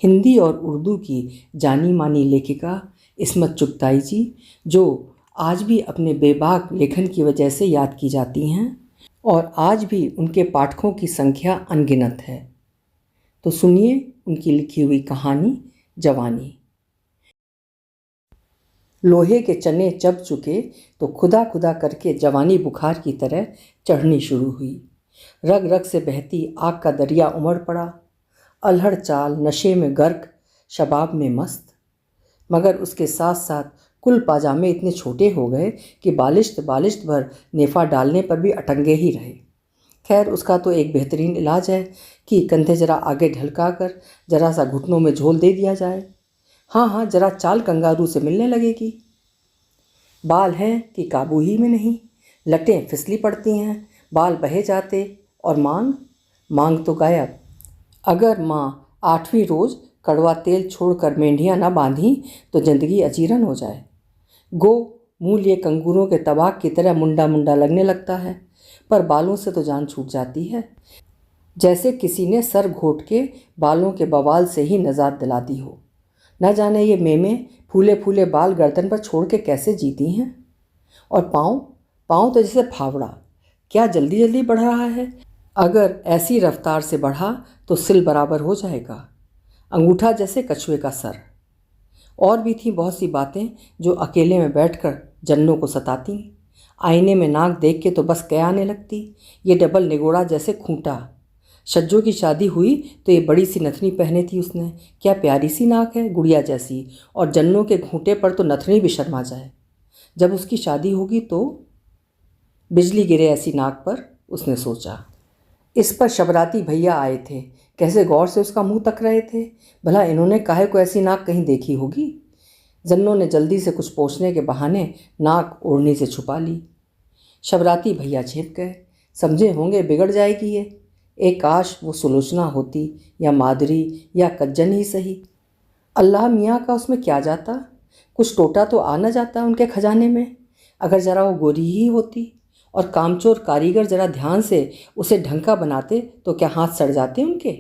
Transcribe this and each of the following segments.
हिंदी और उर्दू की जानी मानी लेखिका इस्मत चुगताई जी, जो आज भी अपने बेबाक लेखन की वजह से याद की जाती हैं और आज भी उनके पाठकों की संख्या अनगिनत है। तो सुनिए उनकी लिखी हुई कहानी जवानी। लोहे के चने चब चुके तो खुदा खुदा करके जवानी बुखार की तरह चढ़नी शुरू हुई। रग रग से बहती आग का दरिया उमड़ पड़ा। अल्हड़ चाल, नशे में गर्क, शबाब में मस्त। मगर उसके साथ साथ कुल पाजामे इतने छोटे हो गए कि बालिश्त भर नेफा डालने पर भी अटंगे ही रहे। खैर, उसका तो एक बेहतरीन इलाज है कि कंधे जरा आगे ढलका कर जरा सा घुटनों में झोल दे दिया जाए। हाँ, जरा चाल कंगारू से मिलने लगेगी। बाल हैं कि काबू ही में नहीं, लटें फिसली पड़ती हैं, बाल बहे जाते। और मांग तो गायब। अगर माँ 8वीं रोज़ कड़वा तेल छोड़कर मेंढियाँ न बांधी तो जिंदगी अजीरन हो जाए। गो मूल ये कंगूरों के तबाक की तरह मुंडा मुंडा लगने लगता है, पर बालों से तो जान छूट जाती है, जैसे किसी ने सर घोट के बालों के बवाल से ही निजात दिला दी हो। न जाने ये मेमे फूले फूले बाल गर्दन पर छोड़ के कैसे जीती हैं। और पाँव तो जैसे फावड़ा, क्या जल्दी जल्दी बढ़ रहा है। अगर ऐसी रफ्तार से बढ़ा तो सिल बराबर हो जाएगा, अंगूठा जैसे कछुए का सर। और भी थी बहुत सी बातें जो अकेले में बैठकर जन्नों को सताती। आईने में नाक देख के तो बस क्या आने लगती, ये डबल निगोड़ा जैसे खूंटा। शज्जो की शादी हुई तो ये बड़ी सी नथनी पहने थी उसने, क्या प्यारी सी नाक है, गुड़िया जैसी। और जन्नों के घूंटे पर तो नथनी भी शर्मा जाए। जब उसकी शादी होगी तो बिजली गिरे ऐसी नाक पर, उसने सोचा। इस पर शबराती भैया आए थे, कैसे गौर से उसका मुंह तक रहे थे। भला इन्होंने काहे को ऐसी नाक कहीं देखी होगी। जन्नों ने जल्दी से कुछ पोंछने के बहाने नाक ओढ़नी से छुपा ली। शबराती भैया झेप गए, समझे होंगे बिगड़ जाएगी ये। एक काश वो सुलोचना होती या माधुरी या कज्जन ही सही। अल्लाह मियाँ का उसमें क्या जाता, कुछ टोटा तो आ न जाता उनके खजाने में। अगर ज़रा वो गोरी ही होती और कामचोर कारीगर जरा ध्यान से उसे ढंका बनाते तो क्या हाथ सड़ जाते उनके।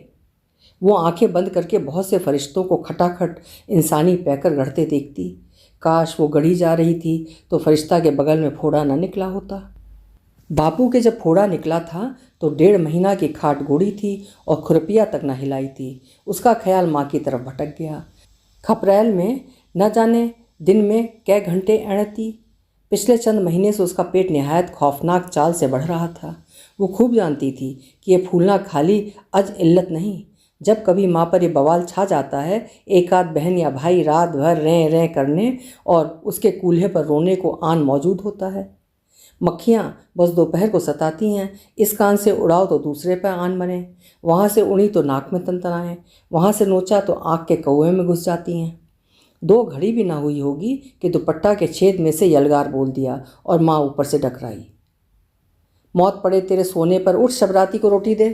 वो आंखें बंद करके बहुत से फरिश्तों को खटाखट इंसानी पैकर गढ़ते देखती। काश वो गढ़ी जा रही थी तो फरिश्ता के बगल में फोड़ा न निकला होता। बापू के जब फोड़ा निकला था तो 1.5 महीना की खाट गोड़ी थी और खुरपिया तक न हिलाई थी। उसका ख्याल माँ की तरफ भटक गया। खपरैल में न जाने दिन में कै घंटे एड़ती। पिछले चंद महीने से उसका पेट निहायत खौफनाक चाल से बढ़ रहा था। वो खूब जानती थी कि ये फूलना खाली अज इल्लत नहीं। जब कभी माँ पर ये बवाल छा जाता है, एक आध बहन या भाई रात भर रें करने और उसके कूल्हे पर रोने को आन मौजूद होता है। मक्खियाँ बस दोपहर को सताती हैं, इस कान से उड़ाओ तो दूसरे पर आन बने, वहाँ से उड़ी तो नाक में तनतनाएं, वहाँ से नोचा तो आँख के कौए में घुस जाती हैं। 2 घड़ी भी ना हुई होगी कि दुपट्टा के छेद में से यलगार बोल दिया और माँ ऊपर से डकराई। मौत पड़े तेरे सोने पर, उठ शबराती को रोटी दे।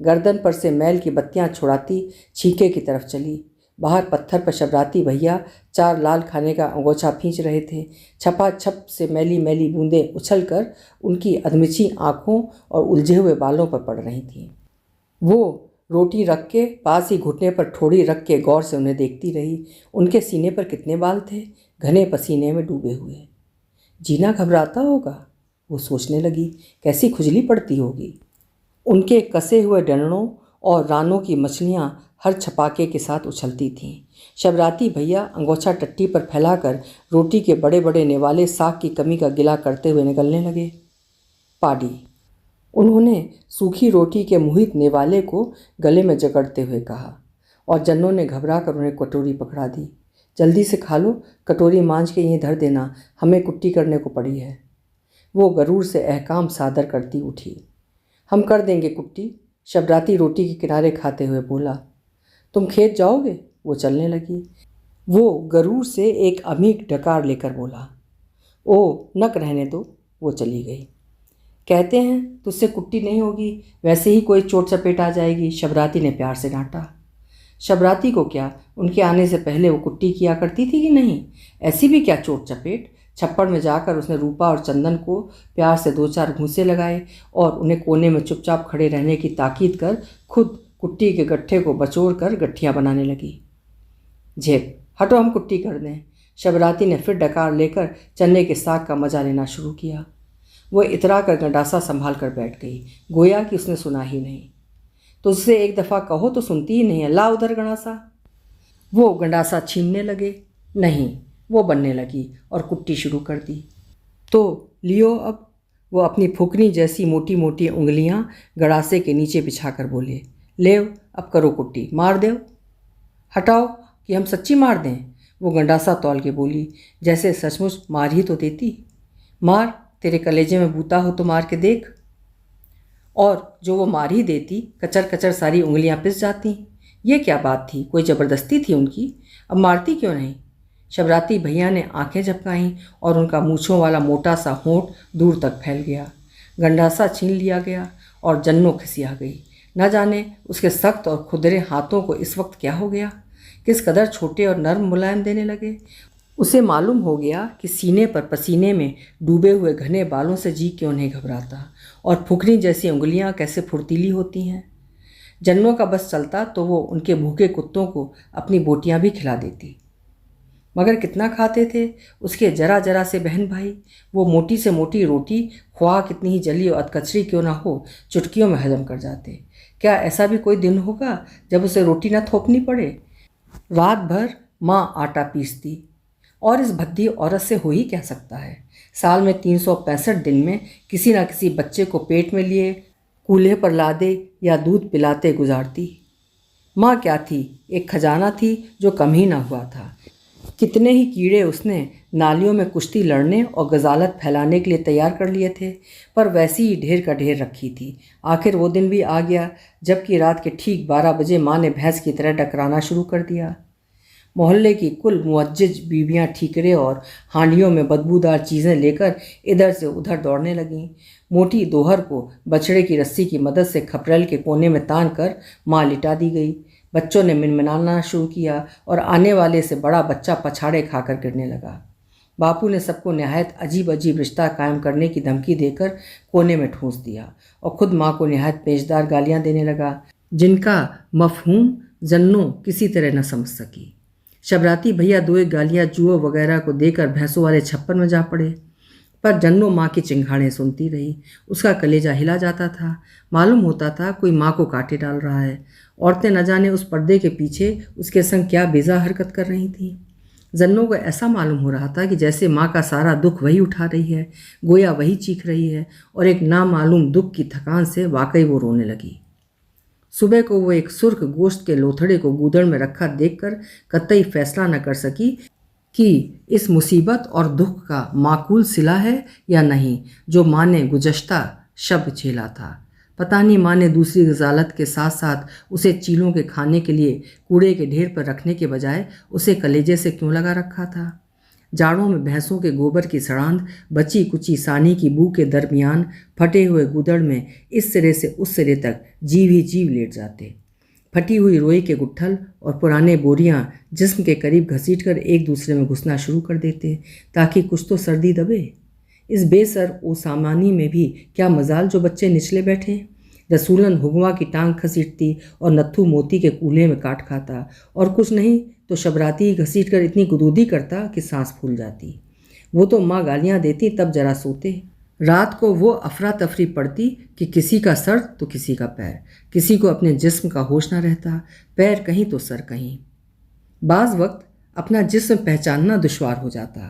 गर्दन पर से मैल की बत्तियां छुड़ाती छीके की तरफ चली। बाहर पत्थर पर शबराती भैया 4 लाल खाने का अंगोछा खींच रहे थे। छपाछप से मैली मैली बूंदें उछल कर उनकी अधमिची आँखों और उलझे हुए बालों पर पड़ रही थीं। वो रोटी रख के पास ही घुटने पर ठोड़ी रख के गौर से उन्हें देखती रही। उनके सीने पर कितने बाल थे, घने पसीने में डूबे हुए। जीना घबराता होगा, वो सोचने लगी, कैसी खुजली पड़ती होगी। उनके कसे हुए डंडों और रानों की मछलियाँ हर छपाके के साथ उछलती थीं। शबराती भैया अंगोछा टट्टी पर फैलाकर रोटी के बड़े बड़े नेवाले साग की कमी का गिला करते हुए निकलने लगे। पाडी, उन्होंने सूखी रोटी के मुहित नेवाले को गले में जकड़ते हुए कहा और जन्नों ने घबरा कर उन्हें कटोरी पकड़ा दी। जल्दी से खा लो, कटोरी मांझ के यहीं धर देना, हमें कुट्टी करने को पड़ी है। वो गरूर से अहकाम सादर करती उठी। हम कर देंगे कुट्टी, शबराती रोटी के किनारे खाते हुए बोला। तुम खेत जाओगे? वो चलने लगी। वो गरूर से एक अमीक डकार लेकर बोला। ओ नक रहने दो, वो चली गई। कहते हैं तुझसे कुट्टी नहीं होगी, वैसे ही कोई चोट चपेट आ जाएगी, शबराती ने प्यार से डांटा। शबराती को क्या, उनके आने से पहले वो कुट्टी किया करती थी कि नहीं? ऐसी भी क्या चोट चपेट। छप्पड़ में जाकर उसने रूपा और चंदन को प्यार से 2-4 घूंसे लगाए और उन्हें कोने में चुपचाप खड़े रहने की ताकीद कर खुद कुट्टी के गट्ठे को बचोड़ कर गट्ठियाँ बनाने लगी। झेप, हटो, हम कुट्टी कर दें। शबराती ने फिर डकार लेकर चने के साग का मजा लेना शुरू किया। वो इतरा कर गंडासा संभाल कर बैठ गई, गोया कि उसने सुना ही नहीं। तुझसे एक दफ़ा कहो तो सुनती ही नहीं है, ला उधर गंडासा। वो गंडासा छीनने लगे। नहीं, वो बनने लगी और कुट्टी शुरू कर दी। तो लियो अब। वो अपनी फुकनी जैसी मोटी मोटी उंगलियां गड़ासे के नीचे बिछाकर बोले, लेव, अब करो कुट्टी, मार दो। हटाओ कि हम सच्ची मार दें। वो गंडासा तौल के बोली, जैसे सचमुच मार ही तो देती। मार, तेरे कलेजे में बूता हो तो मार के देख। और जो वो मार ही देती, कचर कचर सारी उंगलियां पिस जाती। ये क्या बात थी? कोई ज़बरदस्ती थी उनकी? अब मारती क्यों नहीं? शबराती भैया ने आंखें झपकाईं और उनका मूँछों वाला मोटा सा होंठ दूर तक फैल गया। गंडासा छीन लिया गया और जन्नो खिसिया गई। न जाने उसके सख्त और खुरदरे हाथों को इस वक्त क्या हो गया, किस कदर छोटे और नर्म मुलायम देने लगे। उसे मालूम हो गया कि सीने पर पसीने में डूबे हुए घने बालों से जी क्यों नहीं घबराता और फुकनी जैसी उंगलियां कैसे फुर्तीली होती हैं। जन्नों का बस चलता तो वो उनके भूखे कुत्तों को अपनी बोटियां भी खिला देती। मगर कितना खाते थे उसके जरा जरा से बहन भाई। वो मोटी से मोटी रोटी, ख्वाह कितनी ही जली और अधकचरी क्यों ना हो, चुटकियों में हजम कर जाते। क्या ऐसा भी कोई दिन होगा जब उसे रोटी न थोपनी पड़े? रात भर माँ आटा पीसती, और इस भद्दी औरत से हो ही क्या सकता है। साल में 365 दिन में किसी न किसी बच्चे को पेट में लिए कूल्हे पर लादे या दूध पिलाते गुजारती। माँ क्या थी? एक खजाना थी जो कम ही ना हुआ था। कितने ही कीड़े उसने नालियों में कुश्ती लड़ने और गजालत फैलाने के लिए तैयार कर लिए थे, पर वैसी ही ढेर का ढेर रखी थी। आखिर वो दिन भी आ गया जबकि रात के ठीक 12 बजे माँ ने भैंस की तरह डकराना शुरू कर दिया। मोहल्ले की कुल मुअज्जिज बीवियाँ ठीकरे और हांडियों में बदबूदार चीज़ें लेकर इधर से उधर दौड़ने लगीं। मोटी दोहर को बछड़े की रस्सी की मदद से खपरेल के कोने में तान कर माँ लिटा दी गई। बच्चों ने मिनमिनाना शुरू किया और आने वाले से बड़ा बच्चा पछाड़े खाकर गिरने लगा। बापू ने सबको नहायत अजीब अजीब रिश्ता कायम करने की धमकी देकर कोने में ठूंस दिया और खुद माँ को नहायत पेचदार गालियाँ देने लगा, जिनका मफहूम जन्नो किसी तरह न समझ सकी। शबराती भैया दो एक गालियाँ जुओ वगैरह को देकर भैंसों वाले छप्पर में जा पड़े, पर जन्नो माँ की चिंगाड़ें सुनती रही। उसका कलेजा हिला जाता था। मालूम होता था कोई माँ को काटे डाल रहा है। औरतें न जाने उस पर्दे के पीछे उसके संग क्या बेजा हरकत कर रही थीं। जन्नो को ऐसा मालूम हो रहा था कि जैसे माँ का सारा दुख वही उठा रही है, गोया वही चीख रही है, और एक नामालूम दुख की थकान से वाकई वो रोने लगी। सुबह को वो एक सुर्ख गोश्त के लोथड़े को गूदड़ में रखा देखकर कतई फैसला न कर सकी कि इस मुसीबत और दुख का माकूल सिला है या नहीं जो माँ ने गुज़श्ता शब झेला था। पता नहीं माँ ने दूसरी गजालत के साथ साथ उसे चीलों के खाने के लिए कूड़े के ढेर पर रखने के बजाय उसे कलेजे से क्यों लगा रखा था। जाड़ों में भैंसों के गोबर की सड़ांध, बची कुची सानी की बू के दरमियान फटे हुए गूदड़ में इस सिरे से उस सिरे तक जीव ही जीव लेट जाते। फटी हुई रोई के गुट्ठल और पुराने बोरियां जिस्म के करीब घसीटकर एक दूसरे में घुसना शुरू कर देते ताकि कुछ तो सर्दी दबे। इस बेसर ओ सामानी में भी क्या मजाल जो बच्चे निचले बैठे। रसूलन हुगवा की टांग घसीटती और नत्थू मोती के कूल्हे में काट खाता, और कुछ नहीं तो शबराती ही घसीट कर इतनी गुदूदी करता कि सांस फूल जाती। वो तो माँ गालियाँ देती तब जरा सोते। रात को वो अफरा तफरी पड़ती कि किसी का सर तो किसी का पैर, किसी को अपने जिस्म का होश न रहता, पैर कहीं तो सर कहीं। बाज़ वक्त अपना जिस्म पहचानना दुश्वार हो जाता।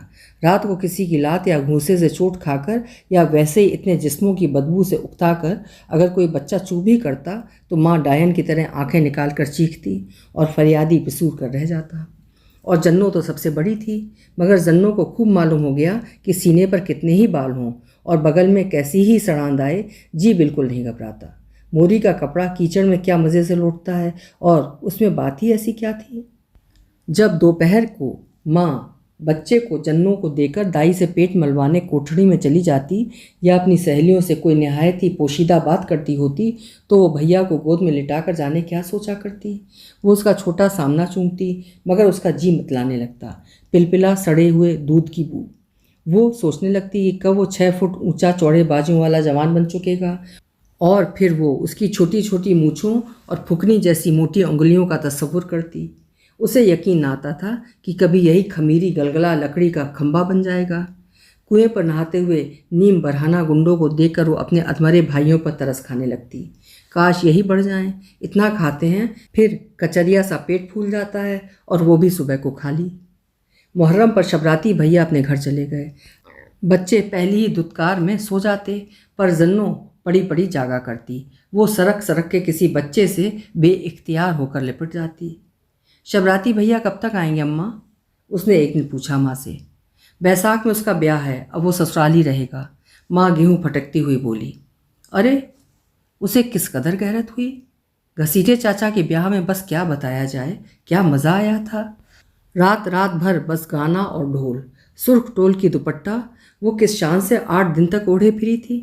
रात को किसी की लात या घूंसे से चोट खाकर या वैसे ही इतने जिस्मों की बदबू से उकताकर अगर कोई बच्चा चूँ भी करता तो माँ डायन की तरह आंखें निकाल कर चीखती और फरियादी पिसूर कर रह जाता। और जन्नो तो सबसे बड़ी थी, मगर जन्नो को खूब मालूम हो गया कि सीने पर कितने ही बाल हों और बगल में कैसी ही सड़ांध आए, जी बिल्कुल नहीं घबराता। मोरी का कपड़ा कीचड़ में क्या मज़े से लौटता है, और उसमें बात ही ऐसी क्या थी। जब दोपहर को माँ बच्चे को जन्नों को देकर दाई से पेट मलवाने कोठड़ी में चली जाती या अपनी सहेलियों से कोई नहायत ही पोशीदा बात करती होती तो वो भैया को गोद में लिटाकर जाने क्या सोचा करती। वो उसका छोटा सामना चूमती, मगर उसका जी मतलाने लगता। पिलपिला सड़े हुए दूध की बू। वो सोचने लगती कि कब वो 6 फुट ऊंचा चौड़े बाजू वाला जवान बन चुकेगा और फिर वो उसकी छोटी छोटी मूँछों और फुकनी जैसी मोटी उंगलियों का तस्वुर करती। उसे यकीन आता था कि कभी यही खमीरी गलगला लकड़ी का खंभा बन जाएगा। कुएं पर नहाते हुए नीम बरहाना गुंडों को देखकर वो अपने अधमरे भाइयों पर तरस खाने लगती। काश यही बढ़ जाएं, इतना खाते हैं फिर कचरिया सा पेट फूल जाता है, और वो भी सुबह को खाली। मुहर्रम पर शबराती भैया अपने घर चले गए। बच्चे पहली ही दुत्कार में सो जाते, पर जन्नो पड़ी पड़ी जागा करती। वो सरक सरक के किसी बच्चे से बेइख्तियार होकर लिपट जाती। शबराती भैया कब तक आएंगे अम्मा? उसने एक दिन पूछा माँ से। बैसाख में उसका ब्याह है, अब वो ससुराल ही रहेगा, माँ गेहूँ फटकती हुई बोली। अरे, उसे किस कदर गैरत हुई। घसीटे चाचा के ब्याह में बस क्या बताया जाए, क्या मज़ा आया था। रात रात भर बस गाना और ढोल, सुर्ख टोल की दुपट्टा वो किस शान से 8 दिन तक ओढ़े फिरी थी।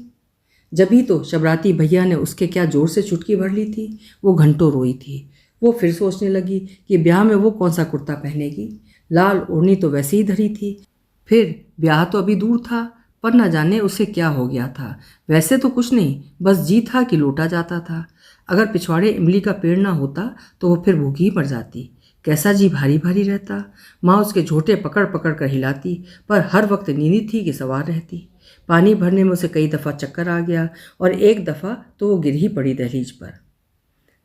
जभी तो शबराती भैया ने उसके क्या जोर से चुटकी भर ली थी। वो घंटों रोई थी। वो फिर सोचने लगी कि ब्याह में वो कौन सा कुर्ता पहनेगी, लाल ओढ़नी तो वैसे ही धरी थी। फिर ब्याह तो अभी दूर था, पर न जाने उसे क्या हो गया था। वैसे तो कुछ नहीं, बस जी था कि लौटा जाता था। अगर पिछवाड़े इमली का पेड़ ना होता तो वो फिर भूखी ही मर जाती। कैसा जी भारी भारी रहता। माँ उसके झोटे पकड़ पकड़ कर हिलाती, पर हर वक्त नींदी थी कि सवार रहती। पानी भरने में उसे कई दफ़ा चक्कर आ गया, और एक दफ़ा तो वो गिर ही पड़ी दहलीज पर।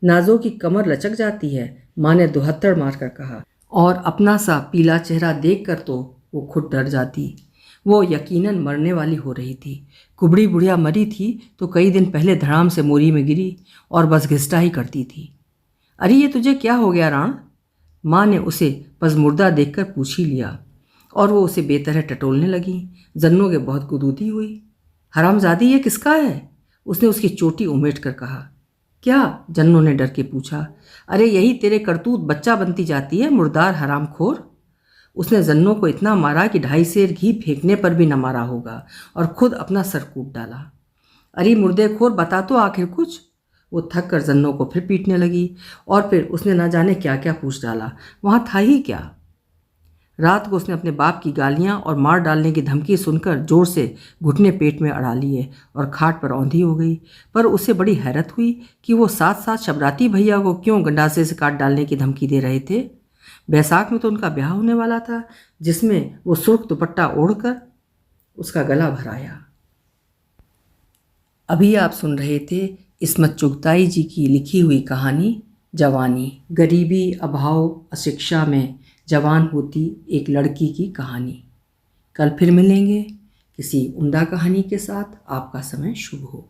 नाजो की कमर लचक जाती है, माँ ने दुहत्तड़ मारकर कहा, और अपना सा पीला चेहरा देखकर तो वो खुद डर जाती। वो यकीनन मरने वाली हो रही थी। कुबड़ी बुढ़िया मरी थी तो कई दिन पहले धड़ाम से मोरी में गिरी और बस घिसटा ही करती थी। अरे ये तुझे क्या हो गया राण? माँ ने उसे पजमुर्दा देखकर पूछ ही लिया, और वो उसे बेतरह टटोलने लगी। जन्नों के बहुत गुदूदी हुई। हरामजादी ये किसका है? उसने उसकी चोटी उमेट कर कहा। क्या? जन्नों ने डर के पूछा। अरे यही तेरे करतूत बच्चा बनती जाती है, मुर्दार हरामखोर। उसने जन्नों को इतना मारा कि 2.5 सेर घी फेंकने पर भी न मारा होगा, और खुद अपना सर कूट डाला। अरे मुर्देखोर, बता तो आखिर कुछ। वो थक कर जन्नों को फिर पीटने लगी, और फिर उसने न जाने क्या क्या पूछ डाला। वहाँ था ही क्या। रात को उसने अपने बाप की गालियाँ और मार डालने की धमकी सुनकर जोर से घुटने पेट में अड़ा लिए और खाट पर औंधी हो गई। पर उसे बड़ी हैरत हुई कि वो साथ साथ शबराती भैया को क्यों गंडासे से काट डालने की धमकी दे रहे थे। बैसाख में तो उनका ब्याह होने वाला था, जिसमें वो सुर्ख दुपट्टा ओढ़कर उसका गला भराया। अभी आप सुन रहे थे इस्मत चुगताई जी की लिखी हुई कहानी जवानी। गरीबी, अभाव, अशिक्षा में जवान होती एक लड़की की कहानी। कल फिर मिलेंगे किसी उम्दा कहानी के साथ। आपका समय शुभ हो।